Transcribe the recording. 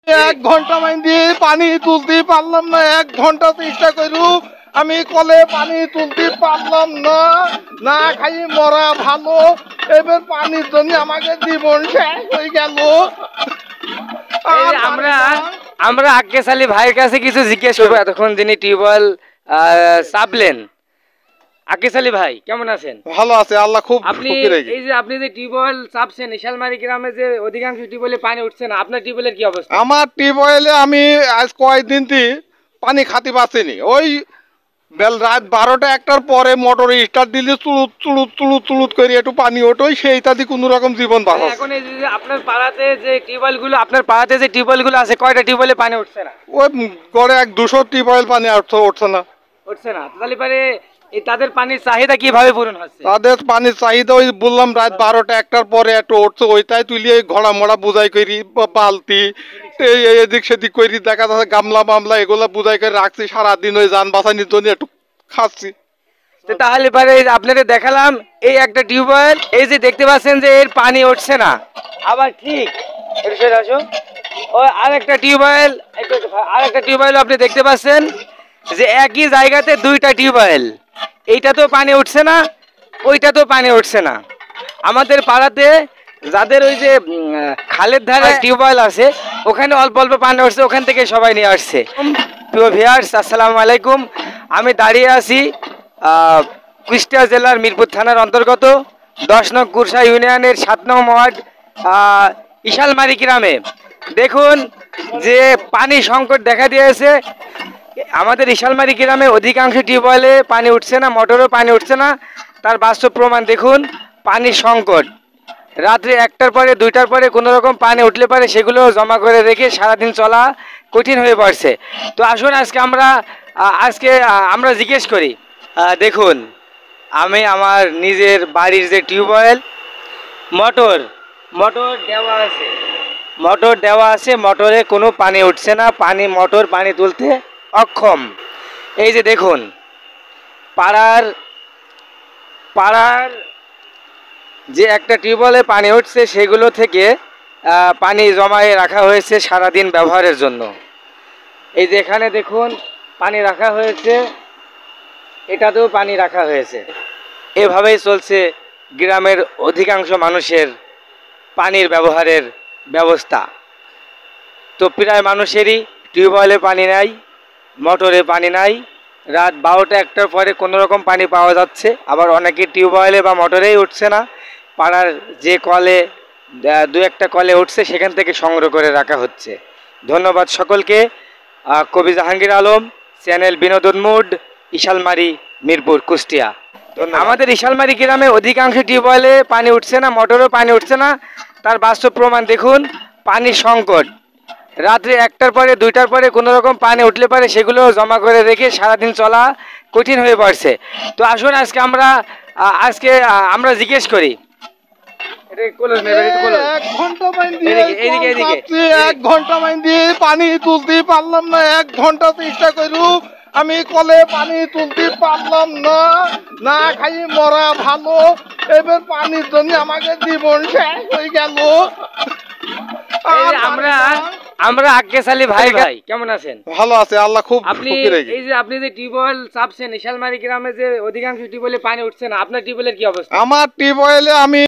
এক ঘন্টা মাইন দিয়ে পানি তুলতে পারলাম না, 1 ঘন্টা চেষ্টা করু আমি কলে পানি তুলতে পারলাম না, না খাই মরা ভালো। এবার পানির জন্য আমাকে জীবন শেষ হয়ে গেল। আমরা আমরা আক্কেস আলী ভাইয়ের কাছে কিছু জিজ্ঞেস করবো এতক্ষণ যিনি টিউবওয়েল চাপলেন। আক্কেস আলী ভাই কেমন আছেন? ভালো আছে, আল্লাহ খুব আপনি সুখী রেখে। এই যে আপনি যে টিউবওয়েল চাপছেন, ইশালমারি গ্রামে যে অধিকাংশ টিউবওয়েলে পানি উঠছে না, আপনার টিউবওয়েলের কি অবস্থা? আমার টিউবওয়েলে আমি আজ কয়েকদিন পানি খাতে পাচ্ছিনি। ওই রাত 12টা-1টার পরে মোটর স্টার্ট দিলে চুলুত চুলুত চুলুত চুলুত করে একটু পানি ওঠোই, সেইটা দিয়ে কোনো রকম জীবন বাঁচা। এখন এই যে আপনার পাড়াতে যে টিউবওয়েলগুলো আছে, কয়টা টিউবওয়েলে পানি উঠছে না? ওই গড়ে 200 টিউবওয়েল পানি উঠছে না। উঠছে না, তাহলে পরে এই তাদের পানির চাহিদা কিভাবে পূরণ হচ্ছে? তাদের পানির চাহিদা ওই বললাম রাত 12টা-1টার পরে একটু উঠছে, ওইটাই তুলি ঘোড়া মোড়া বুঝাই করি, বালতি এদিক সেদিক করি, দেখা যাচ্ছে গামলা মামলা এগুলা বুঝাই করে রাখছি। সারাদিন ওই যান বাঁচানির জন্য একটু খাচ্ছি। তাহলে পরে আপনাদের দেখালাম এই একটা টিউবওয়েল, এই যে দেখতে পাচ্ছেন যে এর পানি উঠছে না, আবার ঠিক আসো ওই আরেকটা টিউবওয়েল আপনি দেখতে পাচ্ছেন যে একই জায়গাতে 2টা টিউবওয়েল, এইটা তো পানি উঠছে না, ওইটা তো পানি উঠছে না। আমাদের পাড়াতে যাদের ওই যে খালের ধারে টিউবওয়েল আছে, ওখানে অল্প অল্প পানি উঠছে, ওখান থেকে সবাই নিয়ে আসছে। প্রিয় ভিউয়ার্স, আসসালামু আলাইকুম। আমি দাঁড়িয়ে আছি কুষ্টিয়া জেলার মিরপুর থানার অন্তর্গত 10 নং কুরসা ইউনিয়নের 7 নং ওয়ার্ড ইশালমারি গ্রামে। দেখুন যে পানি সংকট দেখা দিয়েছে আমাদের ইশালমারি গ্রামে। অধিকাংশ টিউবওয়েলে পানি উঠছে না, মোটরও পানি উঠছে না। তার বাস্তব প্রমাণ দেখুন, পানির সংকট। রাত্রে 1টার পরে 2টার পরে কোনো রকম পানি উঠলে পারে সেগুলো জমা করে রেখে সারাদিন চলা কঠিন হয়ে পড়ছে। তো আসুন আজকে আমরা জিজ্ঞেস করি। দেখুন, আমি আমার নিজের বাড়ির যে টিউবওয়েল, মোটর দেওয়া আছে, মোটরে কোনো পানি উঠছে না, মোটর পানি তুলতে অক্ষম। এই যে দেখুন, পাড়ার যে একটা টিউবওয়েলে পানি উঠছে সেগুলো থেকে পানি জমায়ে রাখা হয়েছে সারাদিন ব্যবহারের জন্য। এই যে এখানে দেখুন পানি রাখা হয়েছে, এটাতেও পানি রাখা হয়েছে। এভাবেই চলছে গ্রামের অধিকাংশ মানুষের পানির ব্যবহারের ব্যবস্থা। তো প্রায় মানুষেরই টিউবওয়েলে পানি নাই, মোটরে পানি নাই। রাত 12টা-1টার পরে কোনো রকম পানি পাওয়া যাচ্ছে, আবার অনেকে টিউবওয়েলে বা মোটরেই উঠছে না। পাড়ার যে কলে 2-1টা কলে উঠছে সেখান থেকে সংগ্রহ করে রাখা হচ্ছে। ধন্যবাদ সকলকে। কবি জাহাঙ্গীর আলম, চ্যানেল বিনোদন মুড, ইশালমারি, মিরপুর, কুষ্টিয়া। আমাদের ইশালমারি গ্রামে অধিকাংশ টিউবওয়েলে পানি উঠছে না, মোটরও পানি উঠছে না। তার বাস্তব প্রমাণ দেখুন, পানির সংকট। রাত্রে 1টার পরে 2টার পরে কোনো রকম পানি উঠলে পারে সেগুলো জমা করে রেখে সারাদিন চলা কঠিন হয়ে পড়ছে। তো আসুন আমরা জিজ্ঞেস করি। 1 ঘন্টা মাইন দিয়ে পানি তুলতে পারলাম না, 1 ঘন্টা চেষ্টা করু আমি কলে পানি তুলতে পারলাম না, না খাই মরা ভালো। এবার পানির জন্য আমাকে জীবন শেষ হয়ে গেল। আমরা আক্কেস আলী ভাই কেমন আছেন? ভালো আছে, আল্লাহ খুব সুখী রেখে। এই যে আপনি যে টিউবওয়েল চাপছেন, ইশালমারি গ্রামে যে অধিকাংশ টিউবওয়েলে পানি উঠছে না, আপনার টিউবওয়েলের কি অবস্থা? আমার টিউবওয়েলে আমি